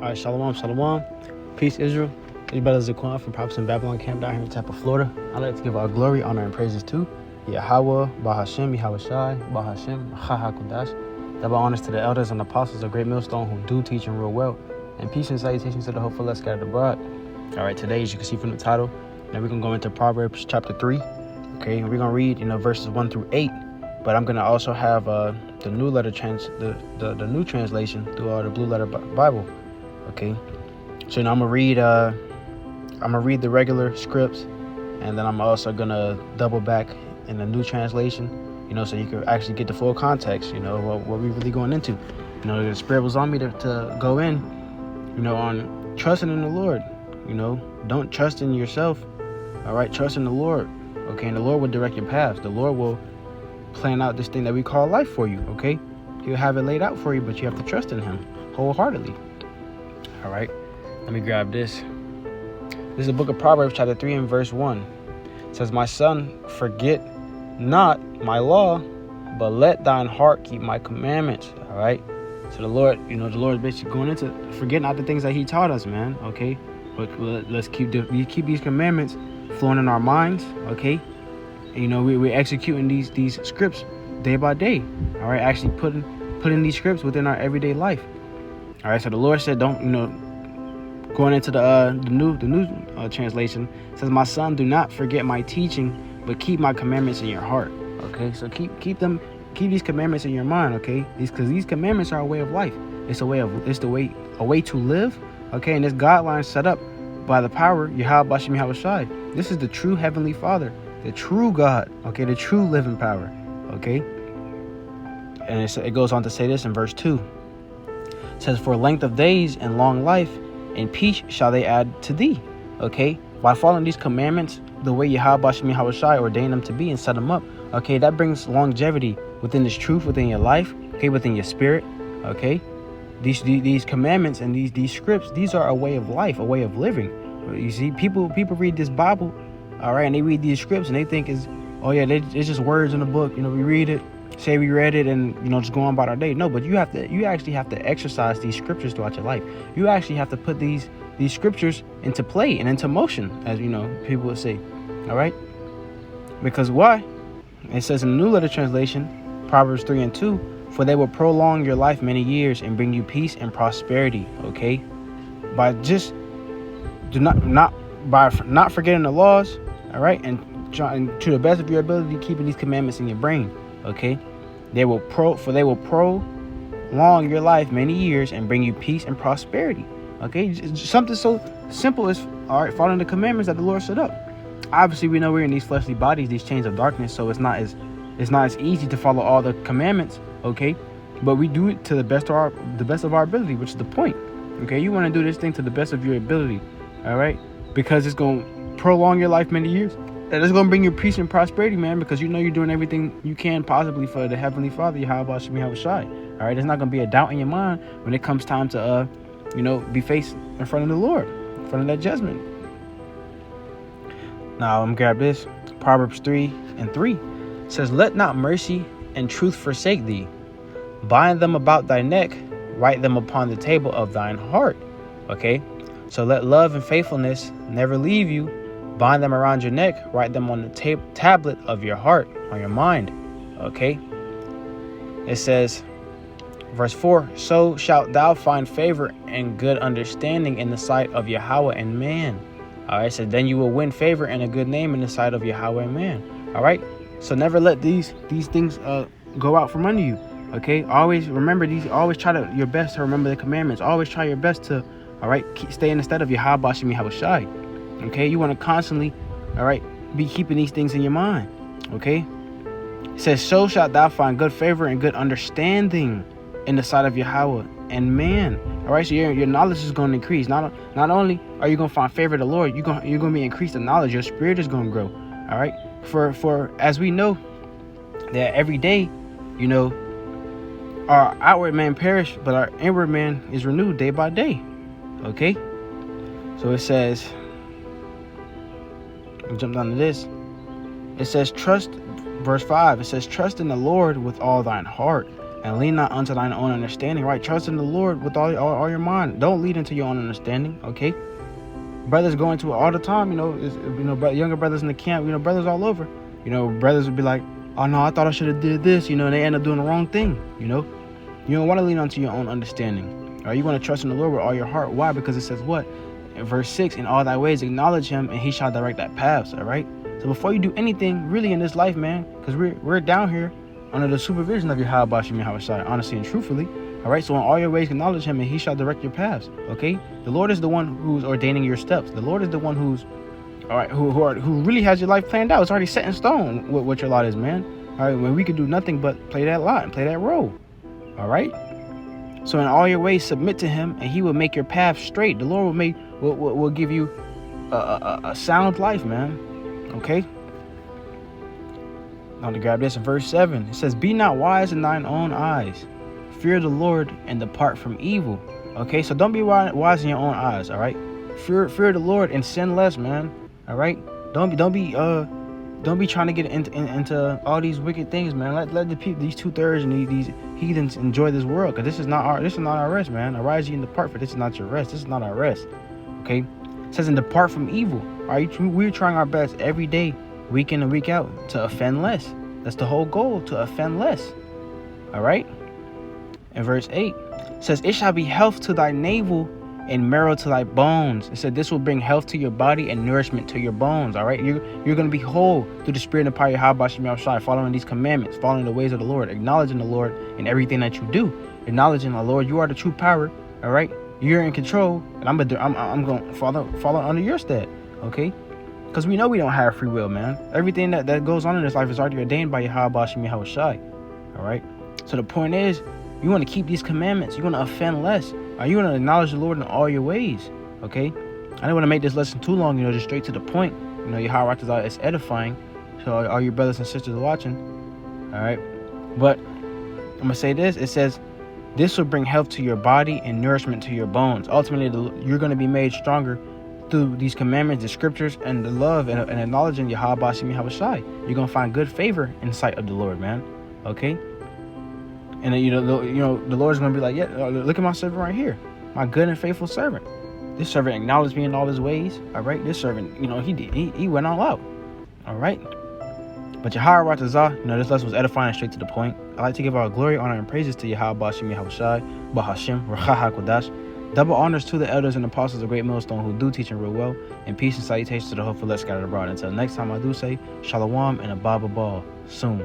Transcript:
Alright, shalom, shalom. Peace, Israel. It's Brother Zaquan from Proverbs in Babylon camp down here in Tampa, Florida. I'd like to give our glory, honor, and praises to Yahweh, Bahashem, Yahweh Shai, Bahashem, Chahakudash. Double honors to the elders and apostles of Great Millstone who do teach and rule well. And peace and salutations to the hopeful less scattered abroad. Alright, today, as you can see from the title, now we're going to go into Proverbs Ch3. Okay, and we're going to read, verses 1 through 8. But I'm going to also have the new letter the new translation through the blue letter Bible. Okay, so now I'm gonna read the regular scripts, and then I'm also gonna double back in the new translation, so you can actually get the full context, what we're really going into. The Spirit was on me to go in, on trusting in the Lord. Don't trust in yourself. All right, trust in the Lord. Okay, and the Lord will direct your paths. The Lord will plan out this thing that we call life for you. Okay, He'll have it laid out for you, but you have to trust in Him wholeheartedly. All right, let me grab this. This is the book of Proverbs, chapter 3 and verse 1. It says, "My son, forget not my law, but let thine heart keep my commandments." All right. So the Lord, the Lord is basically going into forget not the things that He taught us, man. Okay, but let's keep these commandments flowing in our minds. Okay, and, we're executing these scripts day by day. All right, actually putting these scripts within our everyday life. All right, so the Lord said, don't, going into the new translation, says, "My son, do not forget my teaching, but keep my commandments in your heart." Okay, so keep these commandments in your mind. Okay, because these commandments are a way of life. It's a way to live. Okay, and this guideline set up by the power Yahweh Bashem Yahweh Shai. This is the true heavenly Father, the true God. Okay, the true living power. Okay, and it goes on to say this in verse 2. It says, "For length of days and long life and peace shall they add to thee." Okay, by following these commandments the way Yahweh Bashem Yahweh Shai ordained them to be and set them up, okay, that brings longevity within this truth within your life, okay, within your spirit. Okay, these commandments and these scripts, these are a way of life, a way of living. You see, people read this Bible, all right, and they read these scripts and they think it's just words in the book. We read it, say we read it, and just go on about our day. No, but you actually have to exercise these scriptures throughout your life. You actually have to put these scriptures into play and into motion, as people would say. All right, because why? It says in the New Letter Translation, Proverbs 3 and 2, "For they will prolong your life many years and bring you peace and prosperity." Okay, by just not forgetting the laws. All right, and trying to the best of your ability keeping these commandments in your brain. Okay, they will prolong your life many years and bring you peace and prosperity. Okay, just something so simple as, all right, following the commandments that the Lord set up. Obviously, we know we're in these fleshly bodies, these chains of darkness, so it's not as easy to follow all the commandments. Okay, but we do it to the best of our ability, which is the point. Okay, you want to do this thing to the best of your ability. All right, because it's going to prolong your life many years. And it's going to bring you peace and prosperity, man, because you're doing everything you can possibly for the Heavenly Father, Yahweh Bashem Yahweh Shai. All right, there's not going to be a doubt in your mind when it comes time to, be faced in front of the Lord, in front of that judgment. Now, I'm going to grab this. Proverbs 3 and 3 says, "Let not mercy and truth forsake thee. Bind them about thy neck, write them upon the table of thine heart." Okay, so let love and faithfulness never leave you. Bind them around your neck, write them on the tablet of your heart, on your mind. Okay, it says, verse 4, "So shalt thou find favor and good understanding in the sight of Yahweh and man." All right, so then you will win favor and a good name in the sight of Yahweh and man. All right, so never let these things go out from under you. Okay, always remember these. Always try your best to remember the commandments. Always try your best to, all right, stay in the stead of Yahweh Bashem Yahweh Shai. Okay, you want to constantly, all right, be keeping these things in your mind. Okay, it says, "So shalt thou find good favor and good understanding in the sight of Yahweh and man." All right, so your knowledge is going to increase. Not only are you going to find favor of the Lord, you're going to be increased in knowledge. Your spirit is going to grow. All right, for as we know that every day, our outward man perish, but our inward man is renewed day by day. Okay, so it says, I'll jump down to this. It says, verse 5, it says, "Trust in the Lord with all thine heart, and lean not unto thine own understanding, right? Trust in the Lord with all your mind. Don't lead into your own understanding, okay? Brothers go into it all the time, younger brothers in the camp, brothers all over. Brothers would be like, oh no, I thought I should have did this, and they end up doing the wrong thing, You don't want to lean onto your own understanding. All right, you want to trust in the Lord with all your heart. Why? Because it says what? In verse 6, in all thy ways acknowledge him, and he shall direct thy paths, all right? So before you do anything really in this life, man, because we're down here under the supervision of Yahweh Shem Yahweh Shai, honestly and truthfully. All right, so in all your ways acknowledge him, and he shall direct your paths. Okay, the Lord is the one who's ordaining your steps. The Lord is the one who's, all right, who really has your life planned out. It's already set in stone what your lot is, man. All right, when we could do nothing but play that lot and play that role. All right. So in all your ways submit to him, and he will make your path straight. The Lord will give you a sound life, man. Okay. Now to grab this in verse 7, it says, "Be not wise in thine own eyes. Fear the Lord and depart from evil." Okay, so don't be wise in your own eyes. All right, fear the Lord and sin less, man. All right, don't be trying to get into all these wicked things, man. Let the people, these 2/3 and these heathens enjoy this world, because this is not our rest, man. Arise ye and depart, for this is not your rest. This is not our rest. Okay, it says, "And depart from evil." All right, we're trying our best every day, week in and week out, to offend less. That's the whole goal, to offend less. All right. In verse 8, it says, "It shall be health to thy navel and marrow to thy bones." It said this will bring health to your body and nourishment to your bones. All right, you're going to be whole through the spirit and power of Yahweh Shem Yahweh Shai, following these commandments, following the ways of the Lord, acknowledging the Lord in everything that you do, acknowledging the Lord. You are the true power. All right, you're in control, and I'm going to follow under your stead. Okay. Because we know we don't have free will, man. Everything that goes on in this life is already ordained by Yahweh Shem Yahweh Shai. All right. So the point is, you want to keep these commandments. You want to offend less. You want to acknowledge the Lord in all your ways. Okay. I don't want to make this lesson too long. Just straight to the point. Yahweh is edifying. So all your brothers and sisters watching. All right. But I'm gonna say this. It says, this will bring health to your body and nourishment to your bones. Ultimately, you're going to be made stronger through these commandments, the scriptures, and the love and acknowledging Yahweh Shem Yahweh Shai. You're gonna find good favor in the sight of the Lord, man. Okay. And then, the Lord's gonna be like, yeah, look at my servant right here, my good and faithful servant. This servant acknowledged me in all his ways. All right. This servant, he went all out. All right. But Yahweh Ratazah, this lesson was edifying and straight to the point. I like to give all glory, honor, and praises to Yahweh Shem Yahweh Shai, Bahashem, Rachaha Kodash. Double honors to the elders and apostles of Great Millstone who do teach and real well, and peace and salutations to the hopeful let scattered abroad. Until next time, I do say Shalom and a Baba Ball soon.